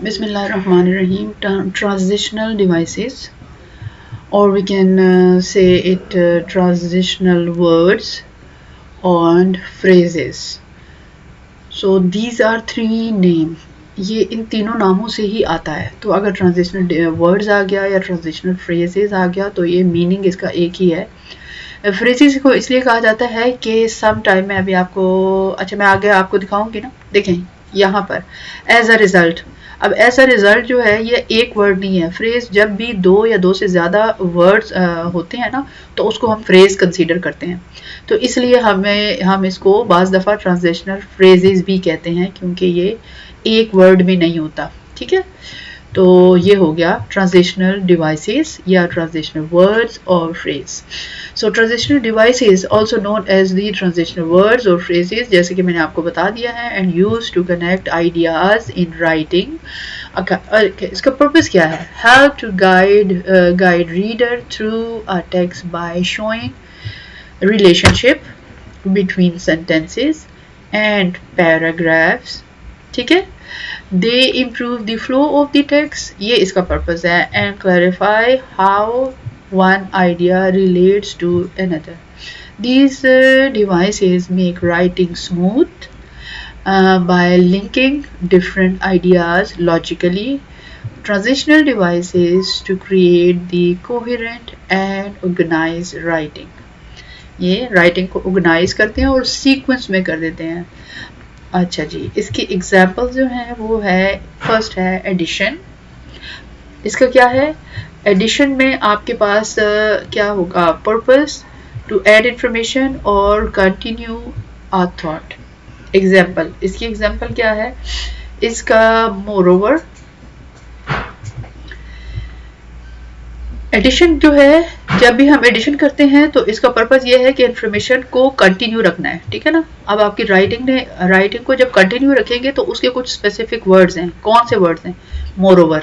Bismillahirrahmanirrahim. Transitional devices, or we can say it transitional words and phrases. So these are three names. ये इन तीनों नामों से ही आता है. तो अगर ट्रांजिशनल वर्ड्स आ गया या ट्रांजिशनल फ्रेजेस आ गया तो ये मीनिंग इसका एक ही है. फ्रेजेस को इसलिए कहा जाता है कि सम टाइम में अभी आपको मैं आगे आपको दिखाऊंगी ना. देखें यहाँ पर एज अ रिजल्ट. अब ऐसा रिजल्ट जो है ये एक वर्ड नहीं है. फ्रेज जब भी दो या दो से ज़्यादा वर्ड्स होते हैं ना तो उसको हम फ्रेज कंसीडर करते हैं. तो इसलिए हम इसको बाज़ दफ़ा ट्रांजिशनल फ्रेजेस भी कहते हैं क्योंकि ये एक वर्ड में नहीं होता. ठीक है. तो ये हो गया ट्रांजिशनल डिवाइसेस या ट्रांजिशनल वर्ड्स और phrase. So transitional devices also known as the transitional words और फ्रेजेस, जैसे कि मैंने आपको बता दिया है, and used to connect ideas in writing. इसका पर्पस क्या है? Help to guide reader through a text by showing relationship between sentences and paragraphs. ठीक है. They improve the flow of the text. ये इसका पर्पस है. And clarify how one idea relates to another. These devices make writing smooth by linking different ideas logically. Transitional devices to create the coherent and organized writing. ये writing को organise करते हैं और sequence में कर देते हैं. अच्छा जी, इसकी एग्जाम्पल जो है वो है, फर्स्ट है एडिशन. इसका क्या है? एडिशन में आपके पास क्या होगा? पर्पस टू ऐड इंफॉर्मेशन और कंटिन्यू अ थॉट. एग्जाम्पल, इसकी एग्जाम्पल क्या है? इसका मोरओवर. एडिशन जो है, जब भी हम एडिशन करते हैं तो इसका पर्पस ये है कि इन्फॉर्मेशन को कंटिन्यू रखना है. ठीक है ना. अब आपकी राइटिंग को जब कंटिन्यू रखेंगे तो उसके कुछ स्पेसिफिक वर्ड्स हैं. कौन से वर्ड्स हैं? More over.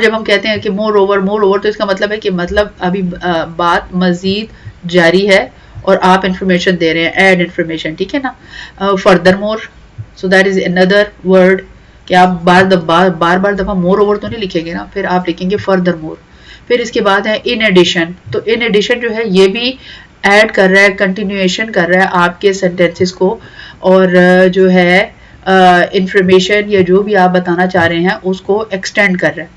जब हम कहते हैं कि मोर ओवर तो इसका मतलब है कि मतलब अभी बात मजीद जारी है और आप इंफॉर्मेशन दे रहे हैं, एड इंफॉर्मेशन. ठीक है ना. Further more, so that is another word कि आप बार दफा मोर ओवर तो नहीं लिखेंगे ना, फिर आप लिखेंगे फर्दर मोर. फिर इसके बाद है इन एडिशन. तो इन एडिशन जो है ये भी ऐड कर रहा है, कंटिन्यूएशन कर रहा है आपके सेंटेंसेस को, और जो है इंफॉर्मेशन या जो भी आप बताना चाह रहे हैं उसको एक्सटेंड कर रहा है.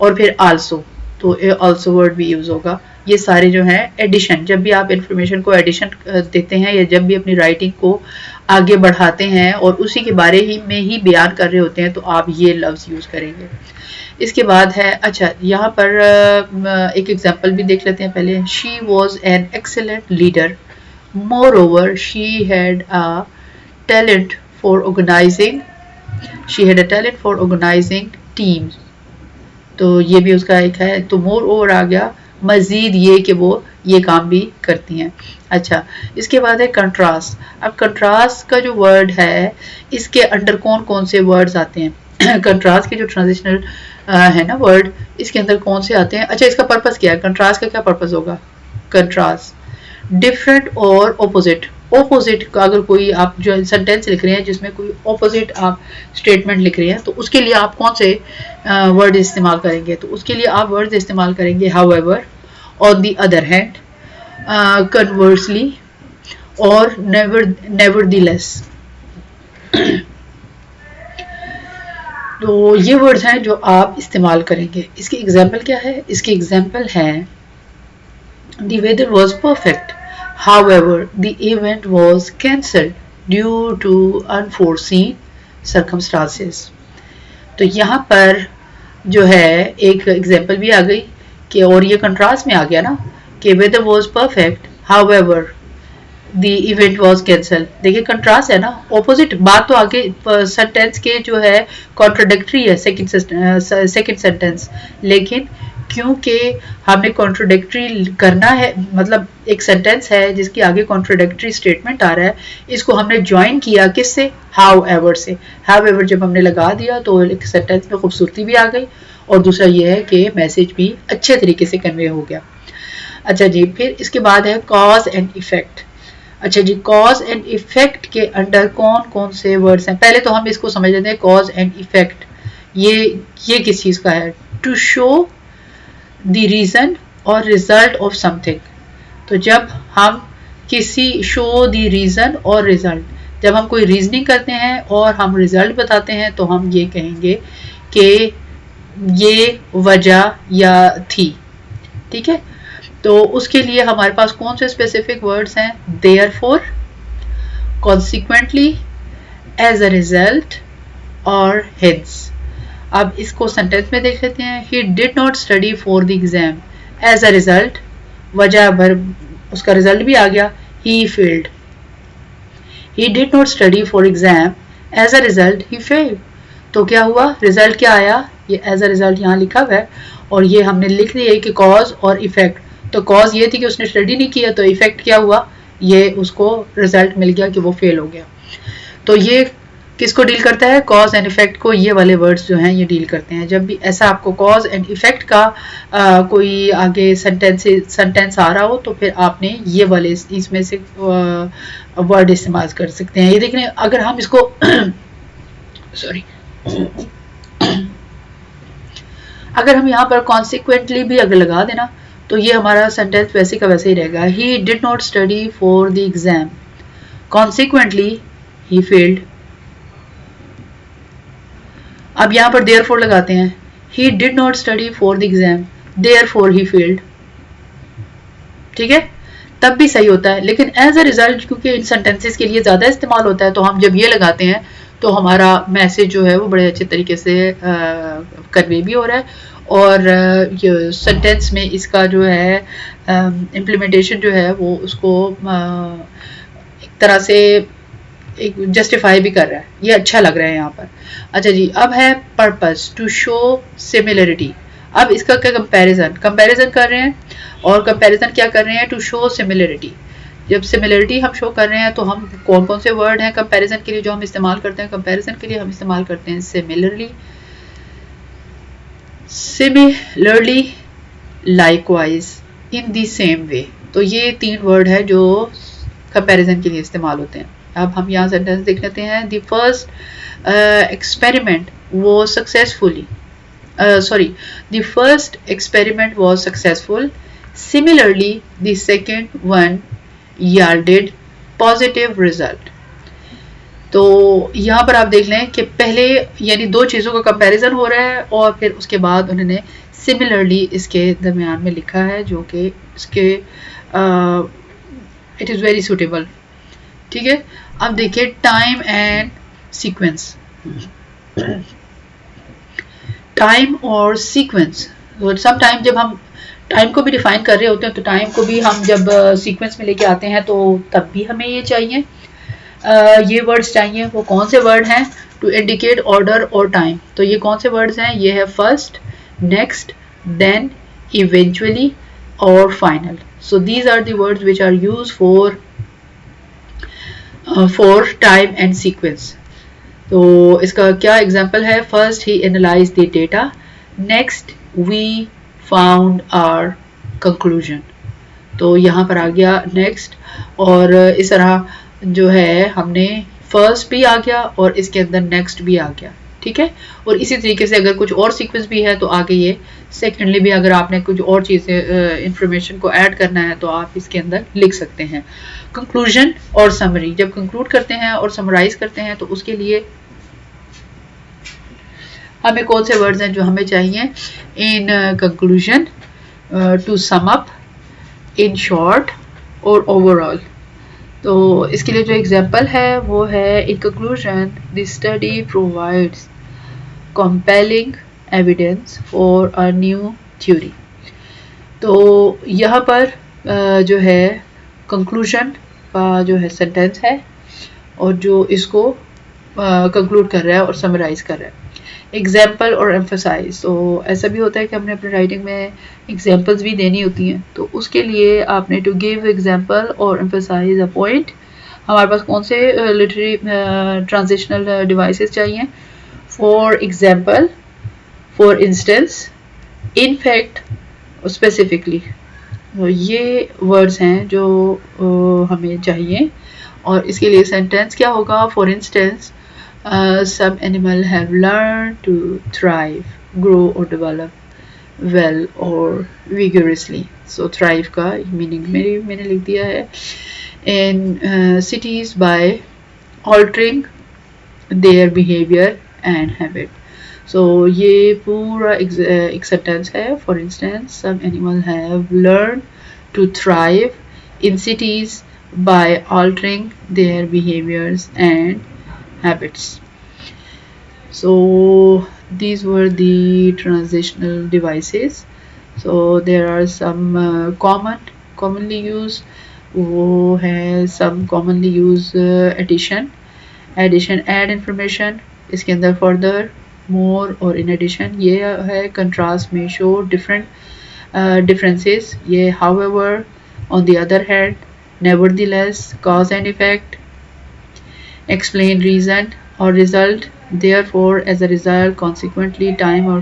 और फिर आल्सो, तो आल्सो वर्ड भी यूज होगा. ये सारे जो हैं एडिशन, जब भी आप इंफॉर्मेशन को एडिशन देते हैं या जब भी अपनी राइटिंग को आगे बढ़ाते हैं और उसी के बारे ही में ही बयान कर रहे होते हैं तो आप ये लफ्ज़ यूज़ करेंगे. इसके बाद है, अच्छा यहाँ पर एक एग्जांपल भी देख लेते हैं पहले. She was an excellent leader. Moreover she had a talent for organising. She had a talent for organising teams. तो ये भी उसका एक है. तो मोर ओवर आ गया, मजीद ये कि वो ये काम भी करती हैं. अच्छा, इसके बाद है कंट्रास्ट. अब कंट्रास्ट का जो वर्ड है इसके अंडर कौन कौन से वर्ड्स आते हैं? कंट्रास्ट के जो ट्रांजिशनल है ना वर्ड, इसके अंदर कौन से आते हैं? अच्छा, इसका पर्पस क्या है? कंट्रास्ट का क्या पर्पस होगा? कंट्रास्ट डिफरेंट और ओपोजिट. ओपोजिट का अगर कोई आप जो सेंटेंस लिख रहे हैं जिसमें कोई ओपोजिट आप स्टेटमेंट लिख रहे हैं तो उसके लिए आप कौन से वर्ड इस्तेमाल करेंगे? तो उसके लिए आप वर्ड इस्तेमाल करेंगे however, on the other hand, conversely और नेवरदलेस. तो ये वर्ड्स हैं जो आप इस्तेमाल करेंगे. इसकी एग्जाम्पल क्या है? इसकी एग्जाम्पल है the weather was perfect, however the event was cancelled due to unforeseen circumstances. तो यहाँ पर जो है एक एग्जाम्पल भी आ गई कि, और ये कंट्रास्ट में आ गया ना कि weather was perfect however the event was cancelled. देखिए कंट्रास्ट है ना, ऑपोजिट बात. तो आगे सेंटेंस के जो है कॉन्ट्रोडिक्टरी है सेकंड सेंटेंस, लेकिन क्योंकि हमने कॉन्ट्रोडिक्टरी करना है, मतलब एक सेंटेंस है जिसके आगे कॉन्ट्रोडिक्टरी स्टेटमेंट आ रहा है, इसको हमने ज्वाइन किया किससे? हाउएवर से. हाउएवर जब हमने लगा दिया तो एक सेंटेंस में खूबसूरती भी आ गई और दूसरा ये है कि मैसेज भी अच्छे तरीके से कन्वे हो गया. अच्छा जी, फिर इसके बाद है कॉज एंड इफेक्ट. अच्छा जी, कॉज एंड इफेक्ट के अंडर कौन कौन से वर्ड्स हैं? पहले तो हम इसको समझ लेते हैं कॉज एंड इफेक्ट ये किस चीज़ का है? टू शो द रीज़न और रिजल्ट ऑफ समथिंग। तो जब हम किसी शो द रीज़न और रिजल्ट, जब हम कोई रीजनिंग करते हैं और हम रिजल्ट बताते हैं तो हम ये कहेंगे कि ये वजह या थी। ठीक है, तो उसके लिए हमारे पास कौन से स्पेसिफिक वर्ड्स हैं? Therefore, consequently, as a result और हेंस। अब इसको सेंटेंस में देख लेते हैं। He did not study for the exam, as a result, वजह भर उसका रिजल्ट भी आ गया, he failed. He did not study for exam, as a result he failed. तो क्या हुआ? रिजल्ट क्या आया? ये एज अ रिजल्ट यहाँ लिखा हुआ है और ये हमने लिख दिया है कि कॉज और इफेक्ट। तो कॉज ये थी कि उसने स्टडी नहीं किया, तो इफेक्ट क्या हुआ? ये उसको रिजल्ट मिल गया कि वो फेल हो गया। तो ये किसको डील करता है? कॉज एंड इफेक्ट को। ये वाले वर्ड्स जो हैं ये डील करते हैं। जब भी ऐसा आपको कॉज एंड इफेक्ट का कोई आगे सेंटेंस आ रहा हो तो फिर आपने ये वाले इसमें से वर्ड इस्तेमाल कर सकते हैं। ये देखने, अगर हम इसको सॉरी अगर हम यहाँ पर कॉन्सिक्वेंटली भी अगर लगा देना तो ये हमारा सेंटेंस वैसे का वैसे ही रहेगा। ही did not study for the exam, consequently he failed. अब यहाँ पर देयरफॉर लगाते हैं। He did not study for the exam, therefore he failed. ठीक है, तब भी सही होता है, लेकिन एज अ रिजल्ट क्योंकि इन सेंटेंसेस के लिए ज़्यादा इस्तेमाल होता है तो हम जब ये लगाते हैं तो हमारा मैसेज जो है वो बड़े अच्छे तरीके से कन्वे भी हो रहा है और ये सेंटेंस में इसका जो है इम्प्लीमेंटेशन जो है वो उसको एक तरह से एक जस्टिफाई भी कर रहा है। ये अच्छा लग रहा है यहाँ पर। अच्छा जी, अब है पर्पस, टू शो सिमिलरिटी। अब इसका क्या कंपैरिजन कर रहे हैं और कंपैरिजन क्या कर रहे हैं? To show similarity. जब सिमिलरिटी हम शो कर रहे हैं तो हम कौन कौन से वर्ड हैं कंपैरिजन के लिए जो हम इस्तेमाल करते हैं? कंपैरिजन के लिए हम इस्तेमाल करते हैं similarly, likewise, in the same way. तो ये 3 वर्ड है जो कंपैरिजन के लिए इस्तेमाल होते हैं। अब हम यहाँ सेंटेंस देख लेते हैं। The first experiment was successfully, the first experiment was successful. Similarly, the second one yielded positive result. तो यहाँ पर आप देख लें कि पहले यानी 2 चीज़ों का कंपैरिजन हो रहा है और फिर उसके बाद उन्होंने सिमिलरली इसके दरमियान में लिखा है जो कि इसके इट इज़ वेरी सूटेबल। ठीक है, अब देखिए टाइम एंड सीक्वेंस। टाइम और सीक्वेंस, सम टाइम जब हम टाइम को भी डिफाइन कर रहे होते हैं तो टाइम को भी हम जब सीक्वेंस में लेके आते हैं तो तब भी हमें ये चाहिए, ये वर्ड्स चाहिए। वो कौन से वर्ड हैं? टू इंडिकेट ऑर्डर और टाइम। तो ये कौन से वर्ड्स हैं? ये है फर्स्ट, नेक्स्ट, देन, इवेंचुअली और final. So these are the words which are use for time and sequence. तो इसका क्या एग्जाम्पल है? First, he analyse the data, next, we found our conclusion. तो यहाँ पर आ गया नेक्स्ट, और इस तरह जो है हमने फर्स्ट भी आ गया और इसके अंदर नेक्स्ट भी आ गया। ठीक है, और इसी तरीके से अगर कुछ और सीक्वेंस भी है तो आगे ये सेकेंडली भी अगर आपने कुछ और चीज़ें इंफॉर्मेशन को ऐड करना है तो आप इसके अंदर लिख सकते हैं। कंक्लूजन और समरी, जब कंक्लूड करते हैं और समराइज करते हैं तो उसके लिए हमें कौन से वर्ड्स हैं जो हमें चाहिए? In conclusion, to sum up, in short और ओवरऑल। तो इसके लिए जो एग्जाम्पल है वो है in conclusion the study provides compelling evidence for a new theory. तो यहाँ पर जो है कंक्लूजन का जो है सेंटेंस है और जो इसको कंक्लूड कर रहा है और समराइज कर रहा है। एग्जाम्पल और एम्फसाइज, तो ऐसा भी होता है कि हमने अपने राइटिंग में एग्जाम्पल्स भी देनी होती हैं तो उसके लिए आपने टू गिव एग्जाम्पल और एम्फसाइज अ पॉइंट। हमारे पास कौन से लिटरेरी ट्रांजिशनल डिवाइसेस चाहिए? For example, for instance, in fact, specifically. ये वर्ड्स हैं जो हमें चाहिए और इसके लिए सेंटेंस क्या होगा? For instance, Some animals have learned to thrive, grow or develop well or vigorously. So thrive का meaning मैंने लिख दिया है. In cities by altering their behavior and habit. So ये पूरा एक sentence है. For instance, some animals have learned to thrive in cities by altering their behaviors and habits. So these were the transitional devices. So there are some commonly used. वो है some commonly used addition, add information. इसके अंदर further, more और in addition. ये है contrast में show different differences. ये however, on the other hand, nevertheless, cause and effect, explain reason or result, therefore, as a result, consequently, time or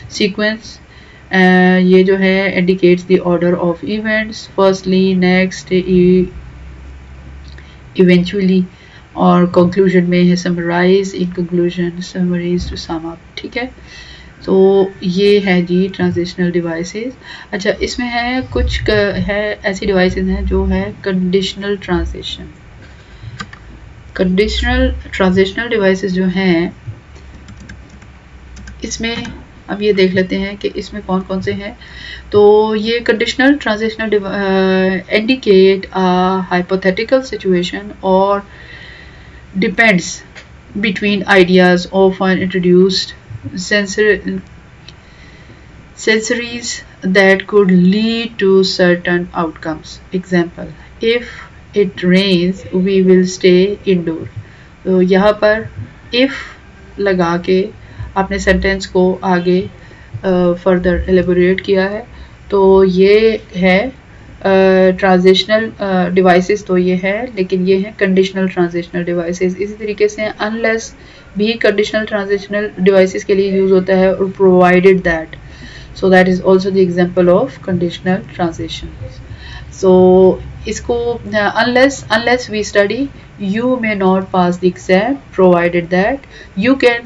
sequence. ये जो है indicates the order of events, firstly, next, eventually, और conclusion में है summarize, in conclusion, summaries to sum up. ठीक है. तो ये है जी ट्रांजिशनल डिवाइसेस. अच्छा, इसमें है कुछ है ऐसी डिवाइसेस हैं जो है conditional transition. Conditional transitional devices जो हैं, इसमें अब ये देख लेते हैं कि इसमें कौन कौन से हैं. तो ये conditional transitional indicate a hypothetical situation और depends between ideas often introduced sensories that could lead to certain outcomes. Example, if it rains we will stay indoor. तो यहाँ पर if लगा के आपने सेंटेंस को आगे फर्दर एलेबोरेट किया है. तो ये है ट्रांजिशनल डिवाइसेस. तो ये है, लेकिन ये है कंडीशनल ट्रांजिशनल डिवाइसेस. इसी तरीके से अनलेस भी कंडीशनल ट्रांजिशनल डिवाइसेस के लिए यूज होता है, और provided that. So that is also the example of conditional transition. So इसको unless we study you may not pass the exam provided that you can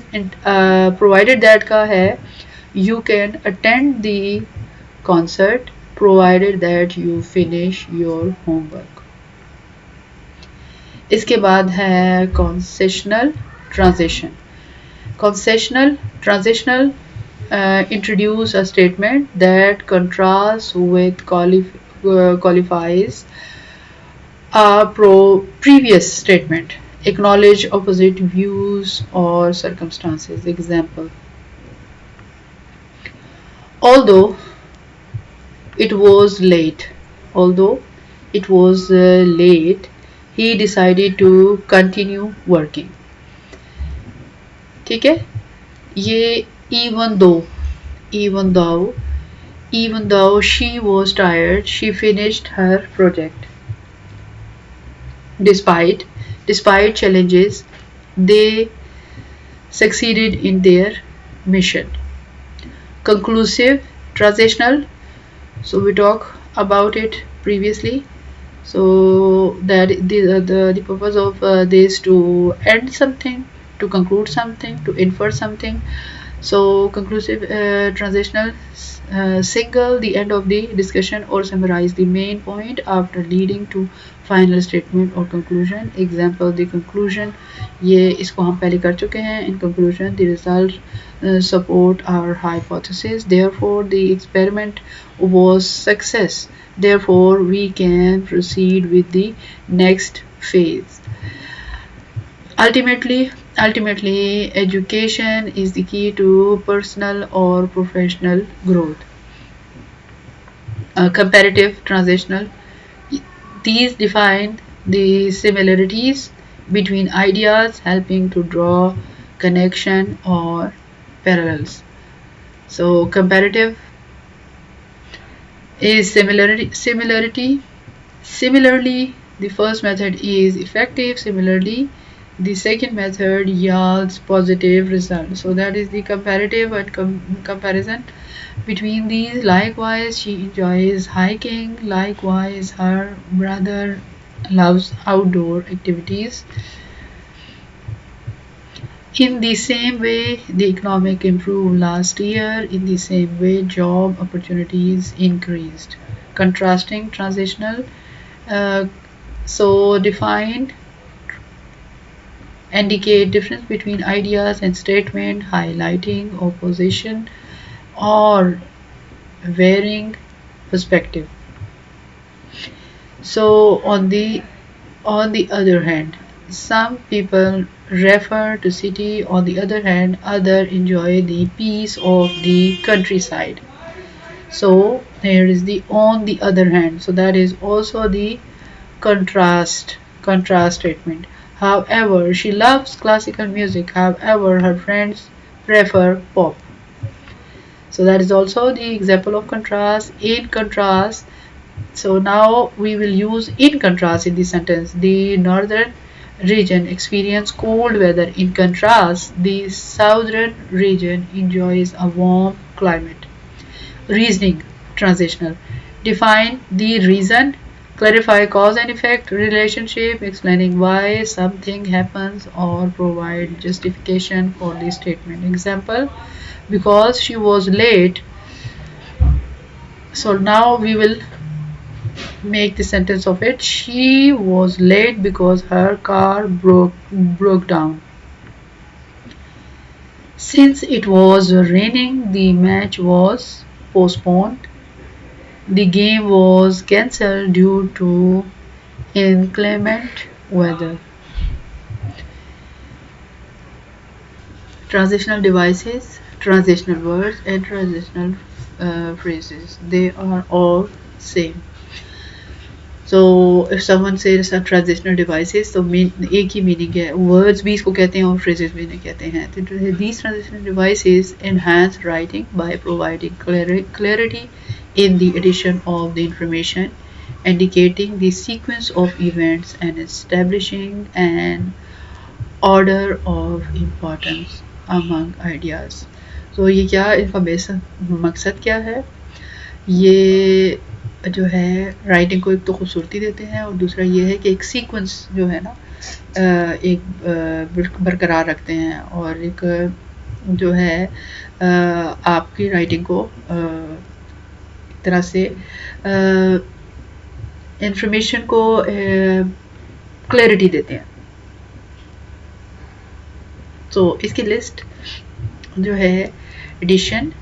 provided that का है you can attend the concert provided that you finish your homework. इसके बाद है concessional transition. Concessional transitional introduce a statement that contrasts with qualifies a previous statement, acknowledge opposite views or circumstances. Example, although it was late, he decided to continue working. ठीक है. ये even though she was tired, she finished her project. Despite challenges, they succeeded in their mission. Conclusive transitional. So we talked about it previously. So that the purpose of this to end something, to conclude something, to infer something. So conclusive transitional single the end of the discussion or summarize the main point after leading to final statement or conclusion. Example, the conclusion, ये इसको हम पहले कर चुके हैं. In conclusion, the result support our hypothesis, therefore the experiment was success, therefore we can proceed with the next phase. Ultimately, education is the key to personal or professional growth. Comparative transitional. These define the similarities between ideas, helping to draw connection or parallels. So comparative is similarity. Similarly, the first method is effective. Similarly, the second method yields positive results. So that is the comparative and comparison between these. Likewise, she enjoys hiking. Likewise, her brother loves outdoor activities. In the same way, the economic improved last year. In the same way, job opportunities increased. Contrasting transitional. Uh, so define, indicate difference between ideas and statement, highlighting opposition or varying perspective. So on the other hand, some people refer to city. On the other hand, other enjoy the peace of the countryside. So there is the on the other hand. So that is also the contrast statement. However, she loves classical music. However, her friends prefer pop. So that is also the example of contrast. In contrast, so now we will use in contrast in the sentence. The northern region experiences cold weather. In contrast, the southern region enjoys a warm climate. Reasoning transitional. Define the reason, clarify cause and effect relationship, explaining why something happens or provide justification for the statement. Example, because she was late. So now we will make the sentence of it. She was late because her car broke down. Since it was raining, the match was postponed. The game was cancelled due to inclement weather. Transitional devices, transitional words, and transitional phrases. They are all same. So if someone says a transitional devices, तो एक ही meaning है. Words भी इसको कहते हैं और phrases भी इन्हें कहते हैं. तो these transitional devices enhance writing by providing clarity in the addition of the information, indicating the sequence of events and establishing an order of importance among ideas. So ये क्या इनका बेसिक मकसद क्या है? ये जो है राइटिंग को एक तो खूबसूरती देते हैं और दूसरा ये है कि एक सीक्वेंस जो है ना एक बरकरार रखते हैं और एक जो है आपकी राइटिंग को एक तरह से इंफॉर्मेशन को क्लैरिटी देते हैं. तो इसकी लिस्ट जो है एडिशन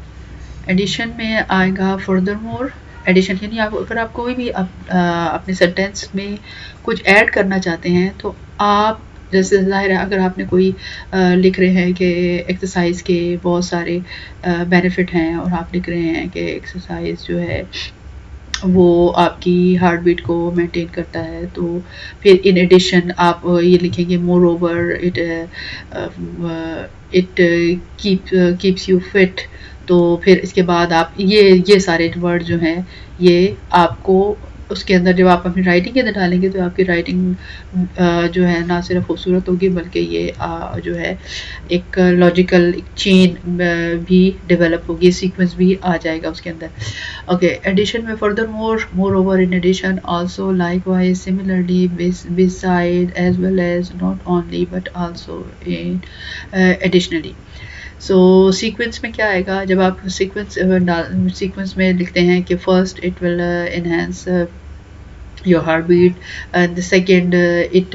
में आएगा फर्दरमोर. एडिशन यानी आप अगर आप कोई भी अपने सेंटेंस में कुछ ऐड करना चाहते हैं तो आप जैसे ज़ाहिर है अगर आपने कोई लिख रहे हैं कि एक्सरसाइज के बहुत सारे बेनिफिट हैं और आप लिख रहे हैं कि एक्सरसाइज जो है वो आपकी हार्ट बीट को मेंटेन करता है, तो फिर इन एडिशन आप ये लिखेंगे more over it keeps you fit. तो फिर इसके बाद आप ये सारे वर्ड जो हैं ये आपको उसके अंदर जब आप अपनी राइटिंग के अंदर डालेंगे तो आपकी राइटिंग जो है ना सिर्फ खूबसूरत होगी बल्कि ये जो है एक लॉजिकल चेन भी डेवलप होगी, सीक्वेंस भी आ जाएगा उसके अंदर. ओके, एडिशन में further moreover in addition also likewise similarly beside as well as not only but also in additionally. So sequence में क्या आएगा जब आप सीक्वेंस में लिखते हैं कि first it will enhance your heartbeat, and the second it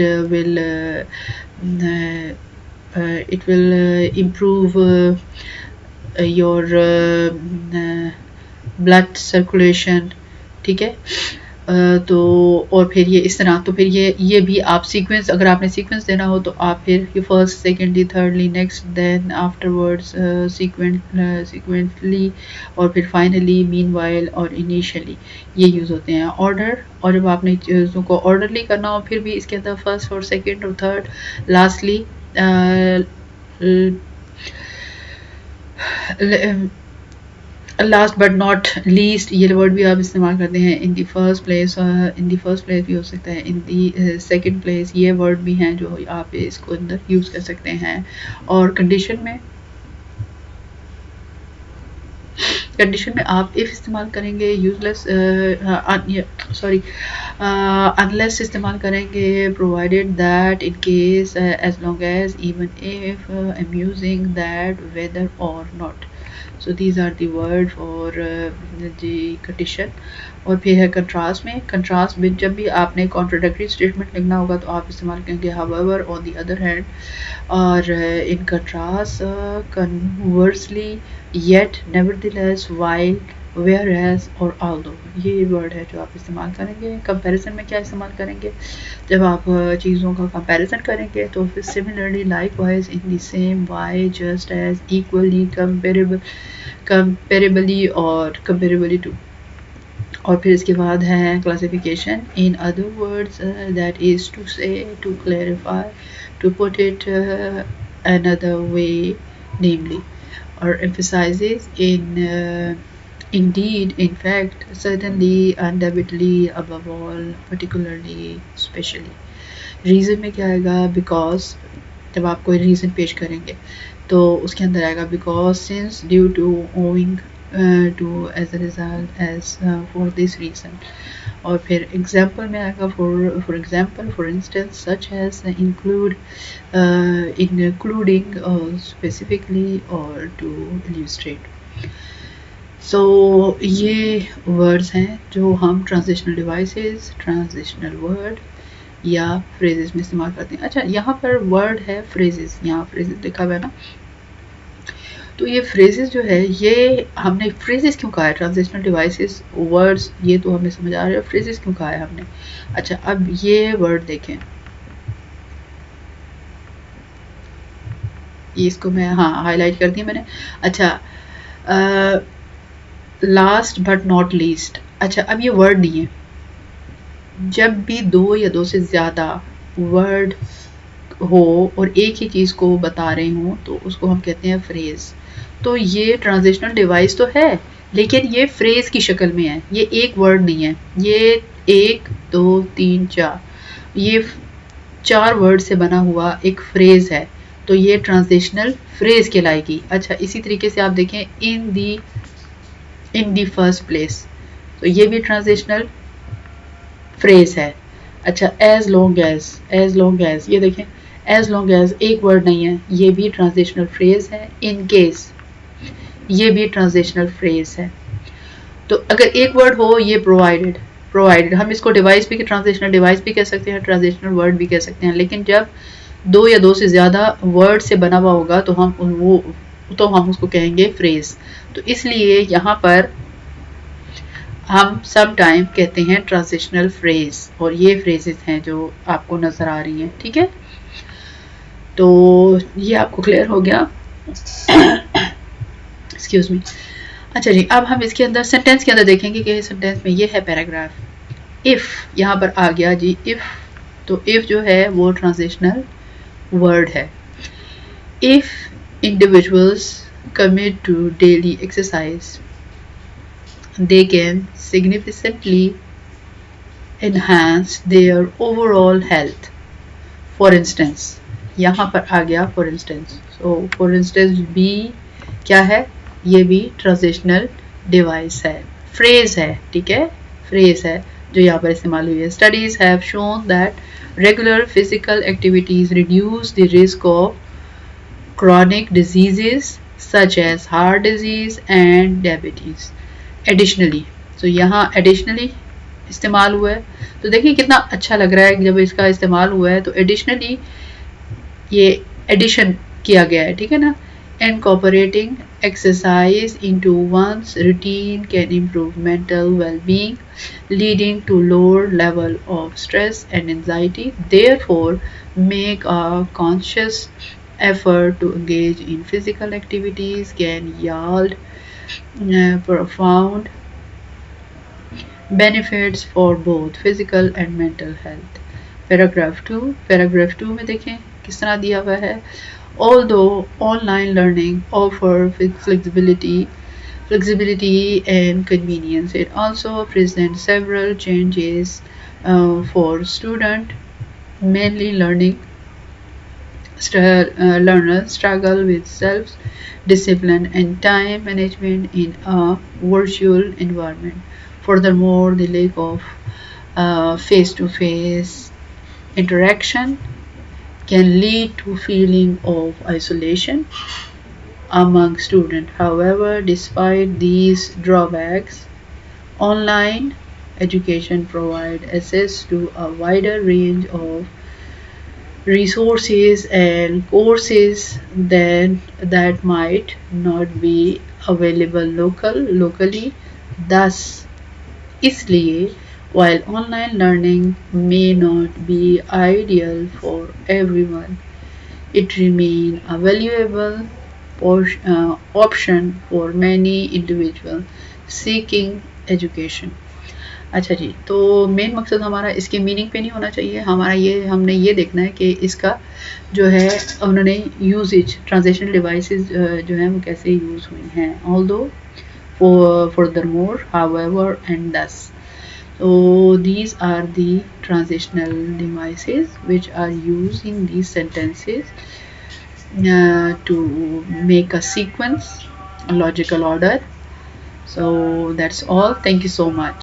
will improve your blood circulation. ठीक है. तो और फिर ये इस तरह, तो फिर ये भी आप सीक्वेंस अगर आपने सीक्वेंस देना हो तो आप फिर ये first secondly thirdly next then afterwards sequently और फिर फाइनली मीनवाइल और इनिशियली ये यूज़ होते हैं. ऑर्डर, और जब आपने चीज़ों को ऑर्डरली करना हो फिर भी इसके अंदर फर्स्ट और सेकेंड और third lastly last but not least ये वर्ड भी आप इस्तेमाल करते हैं. इन दी फर्स्ट प्लेस भी हो सकता है. इन दी सेकंड प्लेस ये वर्ड भी हैं जो आप इसको अंदर यूज़ कर सकते हैं. और कंडीशन में कंडीशन में आप इफ इस्तेमाल करेंगे, यूजलेस सॉरी अनलेस इस्तेमाल करेंगे, provided that, in case, as long as, even if, assuming, that, whether or not. So these are the word for the condition. और फिर है कंट्रास्ट में. कंट्रास्ट में जब भी आपने कॉन्ट्रोडक्टरी स्टेटमेंट लिखना होगा तो आप इस्तेमाल करेंगे however, on the other hand, और in contrast, conversely, yet, nevertheless, while, whereas और although. ये वर्ड है जो आप इस्तेमाल करेंगे. कंपैरिजन में क्या इस्तेमाल करेंगे? जब आप चीज़ों का कंपैरिजन करेंगे तो फिर similarly, likewise, in the same way, just as, equally, comparably और कंपेरेबली टू. और फिर इसके बाद है classification. In other words, that is to say, to clarify, to put it another way, namely, or emphasizes, indeed, in fact, certainly, undoubtedly, above all, particularly, especially. Reason में क्या आएगा? Because. जब आप कोई रीज़न पेश करेंगे तो उसके अंदर आएगा because, since, due to, owing to, as a result, as, for this reason. और फिर एग्जाम्पल में आएगा for example, for instance, such as, include, including, specifically, और टू इल्यूस्ट्रेट. सो ये वर्ड्स हैं जो हम ट्रांजिशनल डिवाइसेस, ट्रांजिशनल वर्ड या फ्रेजेस में इस्तेमाल करते हैं. अच्छा, यहाँ पर वर्ड है फ्रेजेस, यहाँ फ्रेजेस लिखा हुआ है ना. तो ये फ्रेजेस जो है, ये हमने फ्रेजेस क्यों कहा है? ट्रांजिशनल डिवाइसेस, वर्ड्स, ये तो हमें समझ आ रहा है. फ्रेजेस क्यों कहा है हमने? अच्छा, अब ये वर्ड देखें, ये इसको मैं हाईलाइट कर दिया मैंने. अच्छा, लास्ट बट नॉट लीस्ट. अच्छा, अब ये वर्ड नहीं है. जब भी दो या दो से ज़्यादा वर्ड हो और एक ही चीज़ को बता रहे हों तो उसको हम कहते हैं फ्रेज़. तो ये ट्रांजिशनल डिवाइस तो है, लेकिन ये फ्रेज़ की शक्ल में है. ये एक वर्ड नहीं है. ये 1 2 3 4, ये 4 वर्ड से बना हुआ एक फ्रेज़ है. तो ये ट्रांजिशनल फ्रेज़ कहलाएगी. अच्छा, इसी तरीके से आप देखें, इन दी फर्स्ट प्लेस, तो ये भी ट्रांजिशनल फ्रेज है. अच्छा, एज लॉन्ग एज, ये देखें, एज लॉन्ग एज एक वर्ड नहीं है, ये भी ट्रांजिशनल फ्रेज है. इन केस, ये भी ट्रांजिशनल फ्रेज है. तो अगर एक वर्ड हो, ये प्रोवाइडेड, हम इसको डिवाइस भी, ट्रांजिशनल डिवाइस भी कह सकते हैं, ट्रांजिशनल वर्ड भी कह सकते हैं. लेकिन जब दो या दो से ज़्यादा वर्ड से बना हुआ होगा तो हम उसको कहेंगे फ्रेज. तो इसलिए यहाँ पर हम सम टाइम कहते हैं ट्रांजिशनल फ्रेज, और ये फ्रेजेस हैं जो आपको नज़र आ रही हैं. ठीक है, तो ये आपको क्लियर हो गया. Excuse me. अच्छा जी, अब हम इसके अंदर सेंटेंस के अंदर देखेंगे कि सेंटेंस में ये है पैराग्राफ. इफ़ यहाँ पर आ गया जी, इफ़. तो इफ़ जो है वो ट्रांजिशनल वर्ड है. If individuals commit to daily exercise, they can significantly enhance their overall health. For instance, यहाँ पर आ गया for instance. So for instance भी क्या है? ये भी ट्रांजिशनल डिवाइस है, फ्रेज है. ठीक है, फ्रेज है जो यहाँ पर इस्तेमाल हुई है. Studies have shown that regular physical activities reduce the risk of chronic diseases such as heart disease and diabetes. Additionally, so यहाँ additionally इस्तेमाल हुआ है. तो देखिए कितना अच्छा लग रहा है जब इसका इस्तेमाल हुआ है. तो additionally, ये addition किया गया है. ठीक है ना. Incorporating exercise into one's routine can improve mental well-being, leading to lower level of stress and anxiety. Therefore, make a conscious effort to engage in physical activities can yield profound benefits for both physical and mental health. Paragraph 2 में देखें किस तरह दिया हुआ है. Although online learning offers flexibility and convenience, it also presents several challenges for students, mainly learning learners struggle with self discipline and time management in a virtual environment. Furthermore, the lack of face to face interaction can lead to feeling of isolation among students. However, despite these drawbacks, online education provides access to a wider range of resources and courses then that might not be available locally. Thus, इसलिए while online learning may not be ideal for everyone, it remains a valuable option for many individuals seeking education. अच्छा जी, तो main मकसद हमारा इसके meaning पे नहीं होना चाहिए, हमारा ये हमने ये देखना है कि इसका जो है उन्होंने यूजेज ट्रांसलेशनल डिवाइसेस जो है वो कैसे यूज़ हुई हैं, although furthermore, however, and thus. So these are the transitional devices which are used in these sentences to make a sequence, a logical order. So that's all. Thank you so much.